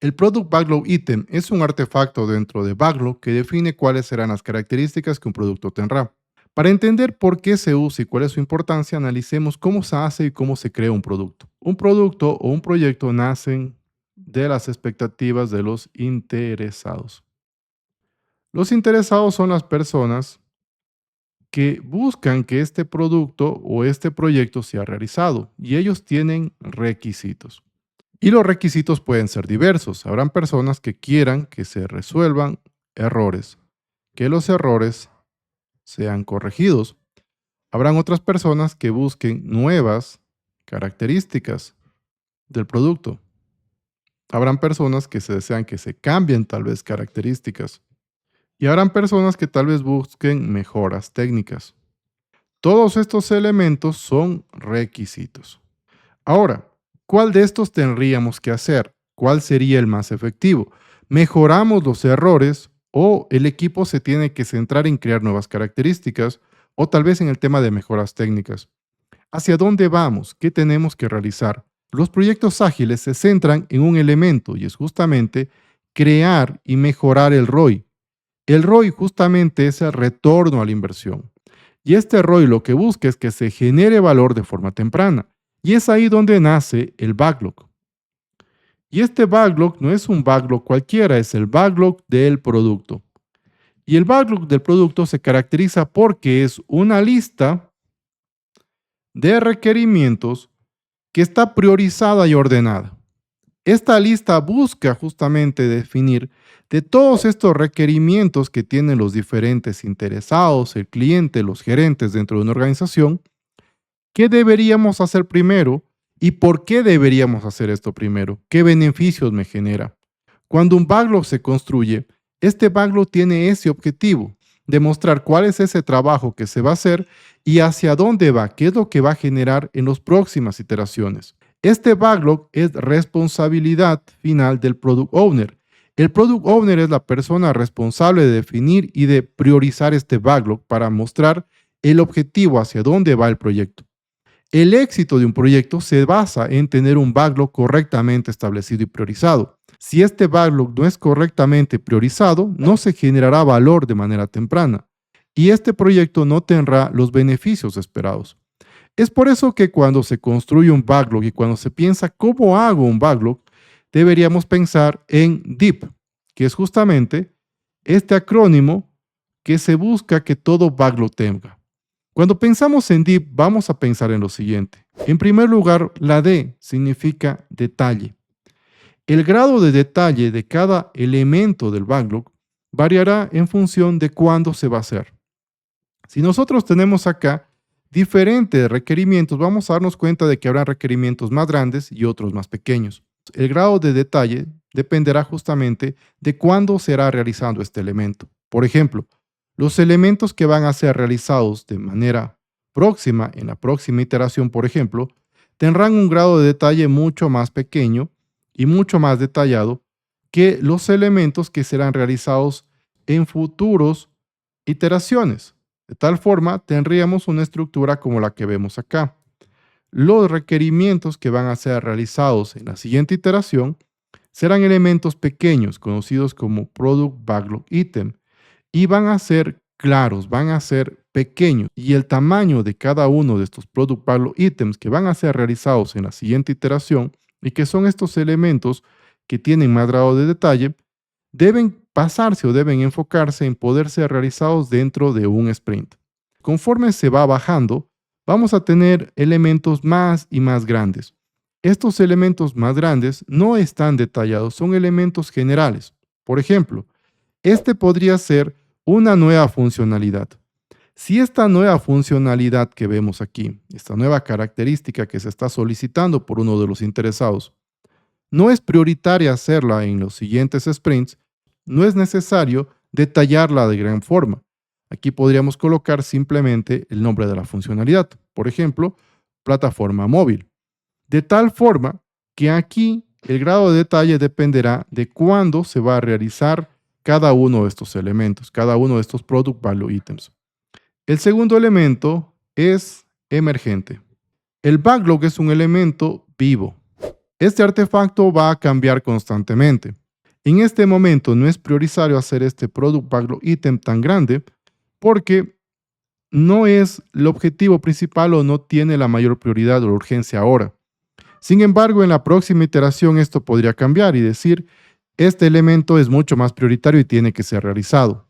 El Product Backlog Item es un artefacto dentro de Backlog que define cuáles serán las características que un producto tendrá. Para entender por qué se usa y cuál es su importancia, analicemos cómo se hace y cómo se crea un producto. Un producto o un proyecto nacen de las expectativas de los interesados. Los interesados son las personas que buscan que este producto o este proyecto sea realizado y ellos tienen requisitos. Y los requisitos pueden ser diversos. Habrán personas que quieran que se resuelvan errores, que los errores sean corregidos. Habrán otras personas que busquen nuevas características del producto. Habrán personas que se desean que se cambien tal vez características. Y habrán personas que tal vez busquen mejoras técnicas. Todos estos elementos son requisitos. Ahora, ¿cuál de estos tendríamos que hacer? ¿Cuál sería el más efectivo? ¿Mejoramos los errores o el equipo se tiene que centrar en crear nuevas características o tal vez en el tema de mejoras técnicas? ¿Hacia dónde vamos? ¿Qué tenemos que realizar? Los proyectos ágiles se centran en un elemento y es justamente crear y mejorar el ROI. El ROI justamente es el retorno a la inversión. Y este ROI lo que busca es que se genere valor de forma temprana. Y es ahí donde nace el backlog. Y este backlog no es un backlog cualquiera, es el backlog del producto. Y el backlog del producto se caracteriza porque es una lista de requerimientos que está priorizada y ordenada. Esta lista busca justamente definir de todos estos requerimientos que tienen los diferentes interesados, el cliente, los gerentes dentro de una organización, qué deberíamos hacer primero y por qué deberíamos hacer esto primero, qué beneficios me genera. Cuando un backlog se construye, este backlog tiene ese objetivo, demostrar cuál es ese trabajo que se va a hacer y hacia dónde va, qué es lo que va a generar en las próximas iteraciones. Este backlog es responsabilidad final del Product Owner. El Product Owner es la persona responsable de definir y de priorizar este backlog para mostrar el objetivo hacia dónde va el proyecto. El éxito de un proyecto se basa en tener un backlog correctamente establecido y priorizado. Si este backlog no es correctamente priorizado, no se generará valor de manera temprana y este proyecto no tendrá los beneficios esperados. Es por eso que cuando se construye un backlog y cuando se piensa cómo hago un backlog, deberíamos pensar en DEEP, que es justamente este acrónimo que se busca que todo backlog tenga. Cuando pensamos en DEEP, vamos a pensar en lo siguiente. En primer lugar, la D significa detalle. El grado de detalle de cada elemento del backlog variará en función de cuándo se va a hacer. Si nosotros tenemos acá diferentes requerimientos, vamos a darnos cuenta de que habrá requerimientos más grandes y otros más pequeños. El grado de detalle dependerá justamente de cuándo será realizado este elemento. Por ejemplo, los elementos que van a ser realizados de manera próxima, en la próxima iteración, por ejemplo, tendrán un grado de detalle mucho más pequeño y mucho más detallado que los elementos que serán realizados en futuros iteraciones. De tal forma, tendríamos una estructura como la que vemos acá. Los requerimientos que van a ser realizados en la siguiente iteración serán elementos pequeños, conocidos como Product Backlog Item, y van a ser claros, van a ser pequeños. Y el tamaño de cada uno de estos Product Backlog Items que van a ser realizados en la siguiente iteración, y que son estos elementos que tienen más grado de detalle, deben pasarse o deben enfocarse en poder ser realizados dentro de un sprint. Conforme se va bajando, vamos a tener elementos más y más grandes. Estos elementos más grandes no están detallados, son elementos generales. Por ejemplo, este podría ser una nueva funcionalidad. Si esta nueva funcionalidad que vemos aquí, esta nueva característica que se está solicitando por uno de los interesados, no es prioritaria hacerla en los siguientes sprints, no es necesario detallarla de gran forma. Aquí podríamos colocar simplemente el nombre de la funcionalidad, por ejemplo, plataforma móvil. De tal forma que aquí el grado de detalle dependerá de cuándo se va a realizar cada uno de estos elementos, cada uno de estos Product Value Items. El segundo elemento es emergente. El backlog es un elemento vivo. Este artefacto va a cambiar constantemente. En este momento no es prioritario hacer este Product Backlog Item tan grande porque no es el objetivo principal o no tiene la mayor prioridad o urgencia ahora. Sin embargo, en la próxima iteración esto podría cambiar y decir, este elemento es mucho más prioritario y tiene que ser realizado.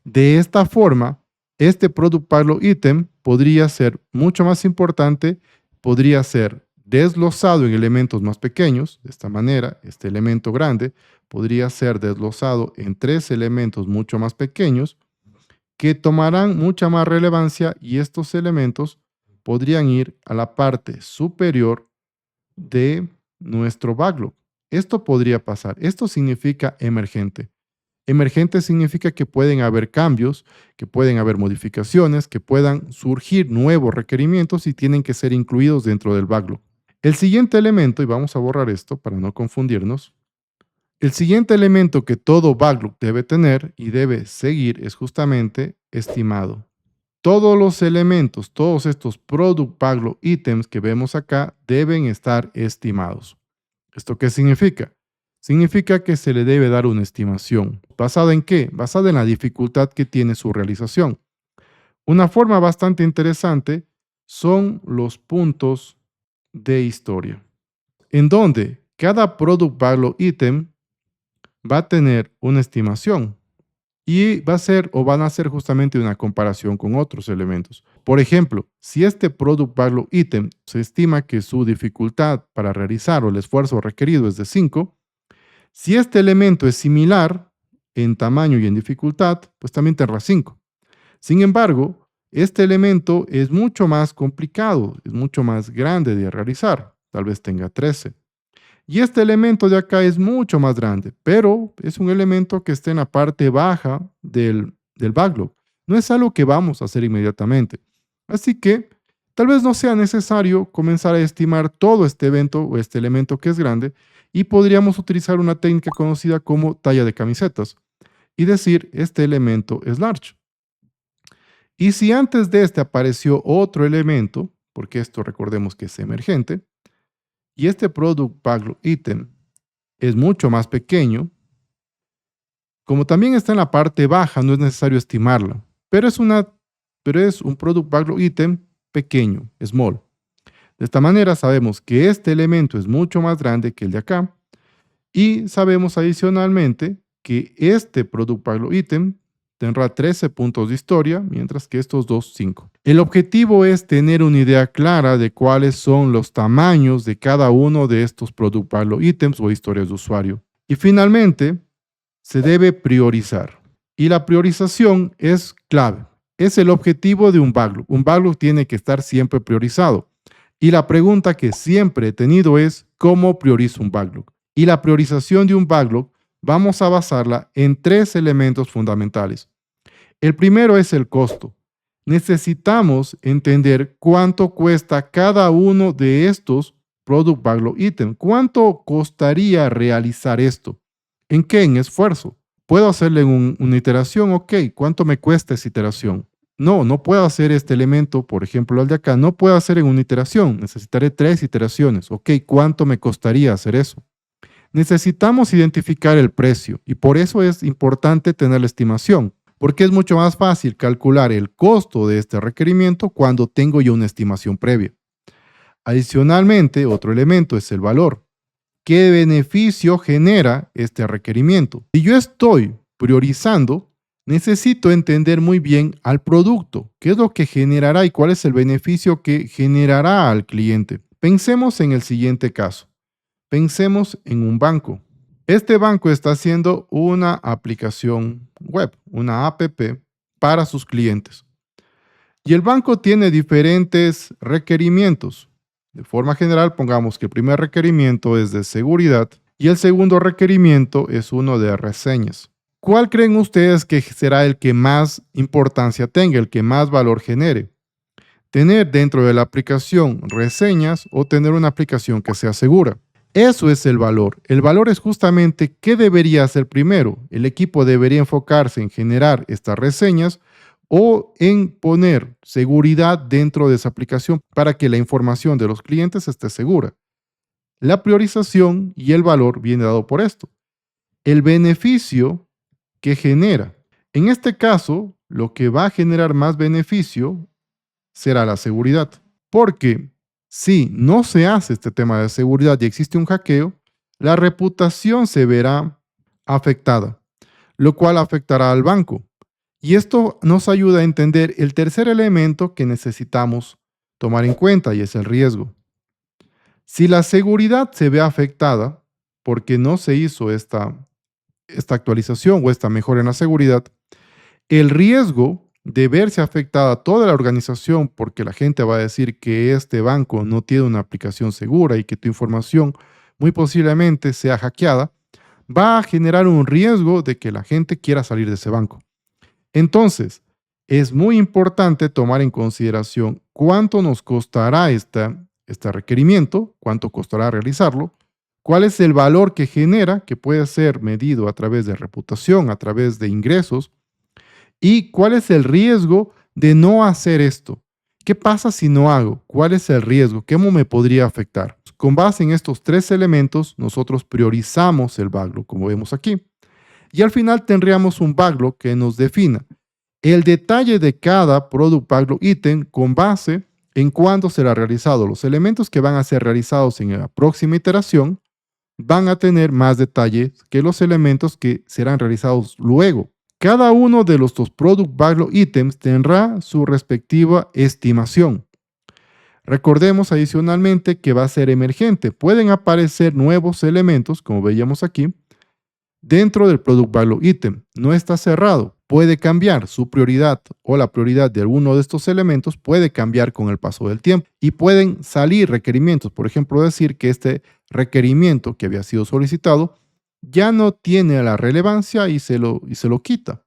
De esta forma, este Product Backlog Item podría ser mucho más importante, podría ser desglosado en elementos más pequeños. De esta manera, este elemento grande podría ser desglosado en 3 elementos mucho más pequeños que tomarán mucha más relevancia y estos elementos podrían ir a la parte superior de nuestro backlog. Esto podría pasar. Esto significa emergente. Emergente significa que pueden haber cambios, que pueden haber modificaciones, que puedan surgir nuevos requerimientos y tienen que ser incluidos dentro del backlog. El siguiente elemento, y vamos a borrar esto para no confundirnos, el siguiente elemento que todo backlog debe tener y debe seguir es justamente estimado. Todos los elementos, todos estos Product Backlog Items que vemos acá deben estar estimados. ¿Esto qué significa? Significa que se le debe dar una estimación. ¿Basada en qué? Basada en la dificultad que tiene su realización. Una forma bastante interesante son los puntos de historia, en donde cada Product Backlog Item va a tener una estimación y va a ser o van a hacer justamente una comparación con otros elementos. Por ejemplo, si este Product Backlog Item se estima que su dificultad para realizar o el esfuerzo requerido es de 5, si este elemento es similar en tamaño y en dificultad, pues también tendrá 5. Sin embargo, este elemento es mucho más complicado, es mucho más grande de realizar, tal vez tenga 13. Y este elemento de acá es mucho más grande, pero es un elemento que está en la parte baja del backlog. No es algo que vamos a hacer inmediatamente. Así que tal vez no sea necesario comenzar a estimar todo este evento o este elemento que es grande y podríamos utilizar una técnica conocida como talla de camisetas y decir este elemento es large. Y si antes de este apareció otro elemento, porque esto recordemos que es emergente, y este Product Backlog Item es mucho más pequeño, como también está en la parte baja, no es necesario estimarla, pero es un Product Backlog Item pequeño, small. De esta manera sabemos que este elemento es mucho más grande que el de acá y sabemos adicionalmente que este Product Backlog Item tendrá 13 puntos de historia, mientras que estos dos 5. El objetivo es tener una idea clara de cuáles son los tamaños de cada uno de estos Product Backlog Items o historias de usuario. Y finalmente, se debe priorizar. Y la priorización es clave. Es el objetivo de un backlog. Un backlog tiene que estar siempre priorizado. Y la pregunta que siempre he tenido es, ¿cómo priorizo un backlog? Y la priorización de un backlog vamos a basarla en 3 elementos fundamentales. El primero es el costo. Necesitamos entender cuánto cuesta cada uno de estos Product Backlog Item. ¿Cuánto costaría realizar esto? ¿En qué? En esfuerzo. ¿Puedo hacerle una iteración? Ok, ¿cuánto me cuesta esa iteración? No, no puedo hacer este elemento, por ejemplo, el de acá, no puedo hacer en una iteración. Necesitaré 3 iteraciones. Ok, ¿cuánto me costaría hacer eso? Necesitamos identificar el precio y por eso es importante tener la estimación, porque es mucho más fácil calcular el costo de este requerimiento cuando tengo ya una estimación previa. Adicionalmente, otro elemento es el valor. ¿Qué beneficio genera este requerimiento? Si yo estoy priorizando, necesito entender muy bien al producto, qué es lo que generará y cuál es el beneficio que generará al cliente. Pensemos en el siguiente caso. Pensemos en un banco. Este banco está haciendo una aplicación web, una app para sus clientes. Y el banco tiene diferentes requerimientos. De forma general, pongamos que el primer requerimiento es de seguridad y el segundo requerimiento es uno de reseñas. ¿Cuál creen ustedes que será el que más importancia tenga, el que más valor genere? ¿Tener dentro de la aplicación reseñas o tener una aplicación que sea segura? Eso es el valor. El valor es justamente qué debería hacer primero. El equipo debería enfocarse en generar estas reseñas o en poner seguridad dentro de esa aplicación para que la información de los clientes esté segura. La priorización y el valor viene dado por esto. El beneficio que genera. En este caso, lo que va a generar más beneficio será la seguridad. Porque si no se hace este tema de seguridad y existe un hackeo, la reputación se verá afectada, lo cual afectará al banco. Y esto nos ayuda a entender el tercer elemento que necesitamos tomar en cuenta y es el riesgo. Si la seguridad se ve afectada porque no se hizo esta actualización o esta mejora en la seguridad, el riesgo de verse afectada toda la organización porque la gente va a decir que este banco no tiene una aplicación segura y que tu información muy posiblemente sea hackeada, va a generar un riesgo de que la gente quiera salir de ese banco. Entonces, es muy importante tomar en consideración cuánto nos costará este requerimiento, cuánto costará realizarlo, cuál es el valor que genera, que puede ser medido a través de reputación, a través de ingresos, y cuál es el riesgo de no hacer esto. ¿Qué pasa si no hago? ¿Cuál es el riesgo? ¿Cómo me podría afectar? Con base en estos tres elementos, nosotros priorizamos el backlog, como vemos aquí. Y al final tendríamos un backlog que nos defina el detalle de cada product backlog item con base en cuándo será realizado. Los elementos que van a ser realizados en la próxima iteración van a tener más detalles que los elementos que serán realizados luego. Cada uno de los dos product backlog items tendrá su respectiva estimación. Recordemos adicionalmente que va a ser emergente. Pueden aparecer nuevos elementos, como veíamos aquí, dentro del product backlog item. No está cerrado. Puede cambiar su prioridad o la prioridad de alguno de estos elementos puede cambiar con el paso del tiempo y pueden salir requerimientos. Por ejemplo, decir que este requerimiento que había sido solicitado ya no tiene la relevancia y se lo quita.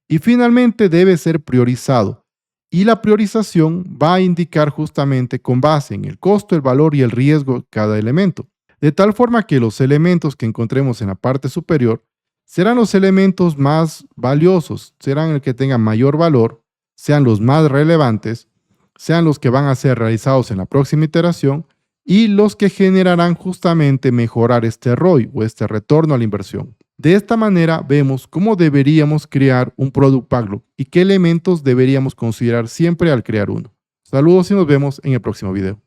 Y finalmente debe ser priorizado. Y la priorización va a indicar justamente con base en el costo, el valor y el riesgo de cada elemento. De tal forma que los elementos que encontremos en la parte superior serán los elementos más valiosos, serán el que tenga mayor valor, sean los más relevantes, sean los que van a ser realizados en la próxima iteración y los que generarán justamente mejorar este ROI o este retorno a la inversión. De esta manera vemos cómo deberíamos crear un product backlog y qué elementos deberíamos considerar siempre al crear uno. Saludos y nos vemos en el próximo video.